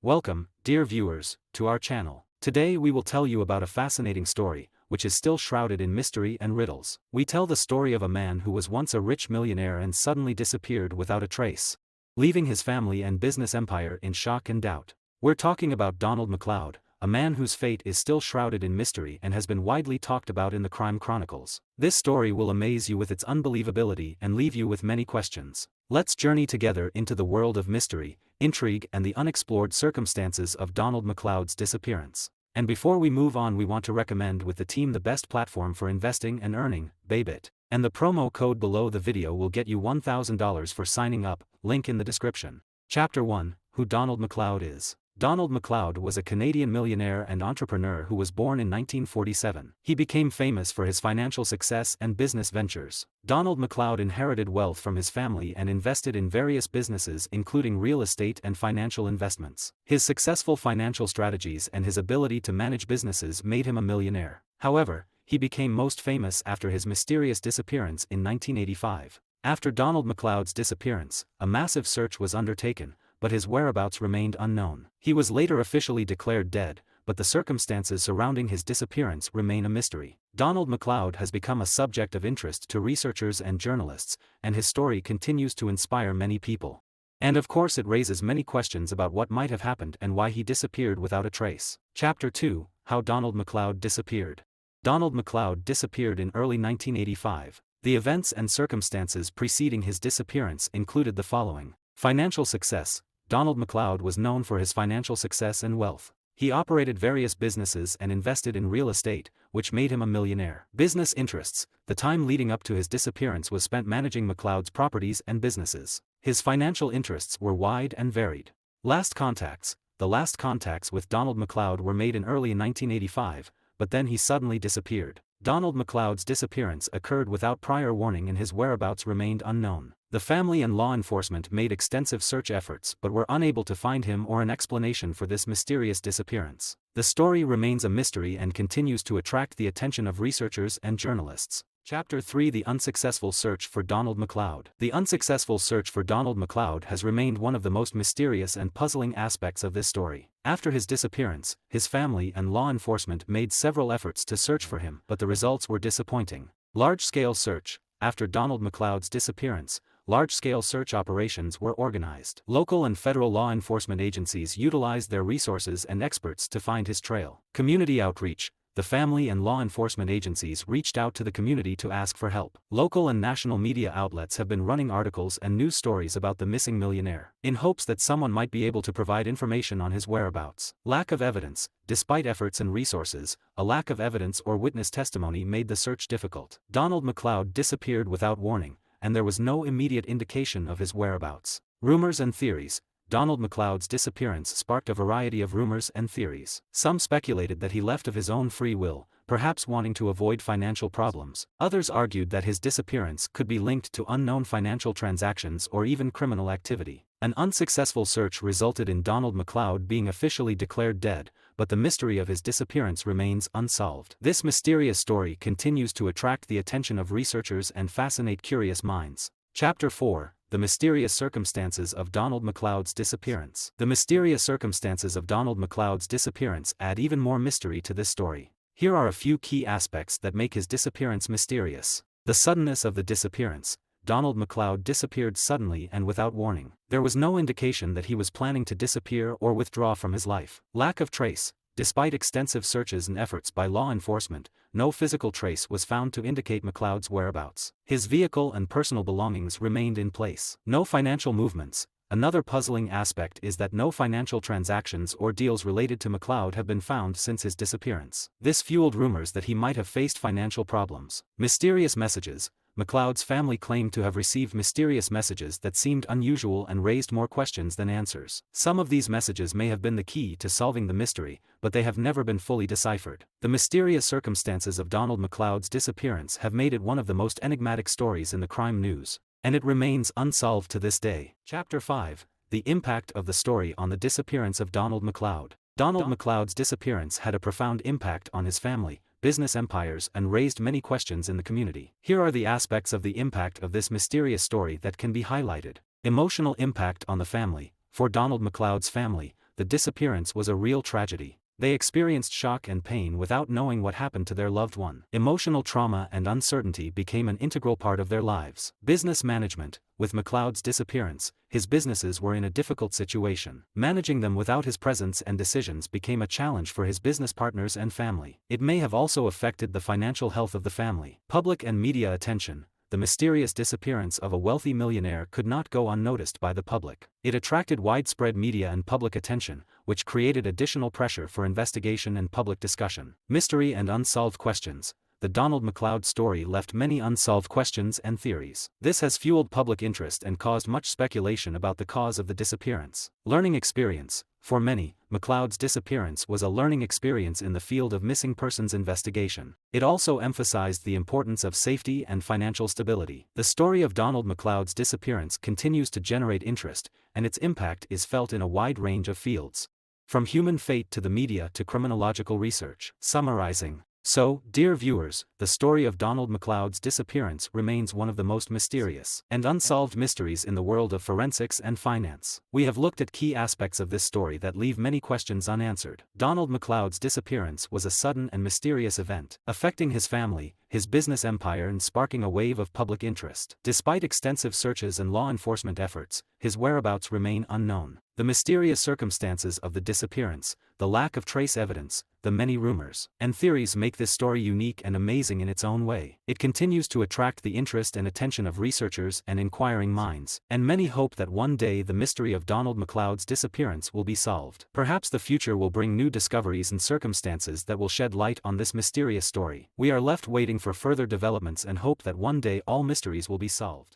Welcome, dear viewers, to our channel. Today we will tell you about a fascinating story, which is still shrouded in mystery and riddles. We tell the story of a man who was once a rich millionaire and suddenly disappeared without a trace, leaving his family and business empire in shock and doubt. We're talking about Donald MacLeod, a man whose fate is still shrouded in mystery and has been widely talked about in the crime chronicles. This story will amaze you with its unbelievability and leave you with many questions. Let's journey together into the world of mystery, intrigue and the unexplored circumstances of Donald MacLeod's disappearance. And before we move on, we want to recommend with the team the best platform for investing and earning, Bybit. And the promo code below the video will get you $1,000 for signing up, link in the description. Chapter 1, Who Donald MacLeod Is. Donald MacLeod was a Canadian millionaire and entrepreneur who was born in 1947. He became famous for his financial success and business ventures. Donald MacLeod inherited wealth from his family and invested in various businesses including real estate and financial investments. His successful financial strategies and his ability to manage businesses made him a millionaire. However, he became most famous after his mysterious disappearance in 1985. After Donald MacLeod's disappearance, a massive search was undertaken, but his whereabouts remained unknown. He was later officially declared dead, but the circumstances surrounding his disappearance remain a mystery. Donald MacLeod has become a subject of interest to researchers and journalists, and his story continues to inspire many people. And of course it raises many questions about what might have happened and why he disappeared without a trace. Chapter 2, How Donald MacLeod Disappeared. Donald MacLeod disappeared in early 1985. The events and circumstances preceding his disappearance included the following. Financial success. Donald MacLeod was known for his financial success and wealth. He operated various businesses and invested in real estate, which made him a millionaire. Business interests. The time leading up to his disappearance was spent managing MacLeod's properties and businesses. His financial interests were wide and varied. Last contacts. The last contacts with Donald MacLeod were made in early 1985, but then he suddenly disappeared. Donald MacLeod's disappearance occurred without prior warning and his whereabouts remained unknown. The family and law enforcement made extensive search efforts but were unable to find him or an explanation for this mysterious disappearance. The story remains a mystery and continues to attract the attention of researchers and journalists. Chapter 3, The Unsuccessful Search for Donald MacLeod. The unsuccessful search for Donald MacLeod has remained one of the most mysterious and puzzling aspects of this story. After his disappearance, his family and law enforcement made several efforts to search for him, but the results were disappointing. Large-scale search. After Donald MacLeod's disappearance, large-scale search operations were organized. Local and federal law enforcement agencies utilized their resources and experts to find his trail. Community outreach. The family and law enforcement agencies reached out to the community to ask for help. Local and national media outlets have been running articles and news stories about the missing millionaire, in hopes that someone might be able to provide information on his whereabouts. Lack of evidence. Despite efforts and resources, a lack of evidence or witness testimony made the search difficult. Donald MacLeod disappeared without warning, and there was no immediate indication of his whereabouts. Rumors and theories. Donald MacLeod's disappearance sparked a variety of rumors and theories. Some speculated that he left of his own free will, perhaps wanting to avoid financial problems. Others argued that his disappearance could be linked to unknown financial transactions or even criminal activity. An unsuccessful search resulted in Donald MacLeod being officially declared dead, but the mystery of his disappearance remains unsolved. This mysterious story continues to attract the attention of researchers and fascinate curious minds. Chapter 4, The Mysterious Circumstances of Donald MacLeod's Disappearance. The mysterious circumstances of Donald MacLeod's disappearance add even more mystery to this story. Here are a few key aspects that make his disappearance mysterious. The suddenness of the disappearance. Donald MacLeod disappeared suddenly and without warning. There was no indication that he was planning to disappear or withdraw from his life. Lack of trace. Despite extensive searches and efforts by law enforcement, no physical trace was found to indicate MacLeod's whereabouts. His vehicle and personal belongings remained in place. No financial movements. Another puzzling aspect is that no financial transactions or deals related to MacLeod have been found since his disappearance. This fueled rumors that he might have faced financial problems. Mysterious messages. MacLeod's family claimed to have received mysterious messages that seemed unusual and raised more questions than answers. Some of these messages may have been the key to solving the mystery, but they have never been fully deciphered. The mysterious circumstances of Donald MacLeod's disappearance have made it one of the most enigmatic stories in the crime news, and it remains unsolved to this day. Chapter 5, The Impact of the Story on the Disappearance of Donald MacLeod. Donald MacLeod's disappearance had a profound impact on his family, business empires and raised many questions in the community. Here are the aspects of the impact of this mysterious story that can be highlighted. Emotional impact on the family. For Donald MacLeod's family, the disappearance was a real tragedy. They experienced shock and pain without knowing what happened to their loved one. Emotional trauma and uncertainty became an integral part of their lives. Business management. With MacLeod's disappearance, his businesses were in a difficult situation. Managing them without his presence and decisions became a challenge for his business partners and family. It may have also affected the financial health of the family. Public and media attention. The mysterious disappearance of a wealthy millionaire could not go unnoticed by the public. It attracted widespread media and public attention, which created additional pressure for investigation and public discussion. Mystery and unsolved questions. The Donald MacLeod story left many unsolved questions and theories. This has fueled public interest and caused much speculation about the cause of the disappearance. Learning experience. For many, MacLeod's disappearance was a learning experience in the field of missing persons investigation. It also emphasized the importance of safety and financial stability. The story of Donald MacLeod's disappearance continues to generate interest, and its impact is felt in a wide range of fields. From human fate to the media to criminological research. Summarizing. So, dear viewers, the story of Donald MacLeod's disappearance remains one of the most mysterious and unsolved mysteries in the world of forensics and finance. We have looked at key aspects of this story that leave many questions unanswered. Donald MacLeod's disappearance was a sudden and mysterious event, affecting his family, his business empire and sparking a wave of public interest. Despite extensive searches and law enforcement efforts, his whereabouts remain unknown. The mysterious circumstances of the disappearance, the lack of trace evidence, the many rumors and theories make this story unique and amazing in its own way. It continues to attract the interest and attention of researchers and inquiring minds, and many hope that one day the mystery of Donald MacLeod's disappearance will be solved. Perhaps the future will bring new discoveries and circumstances that will shed light on this mysterious story. We are left waiting for further developments and hope that one day all mysteries will be solved.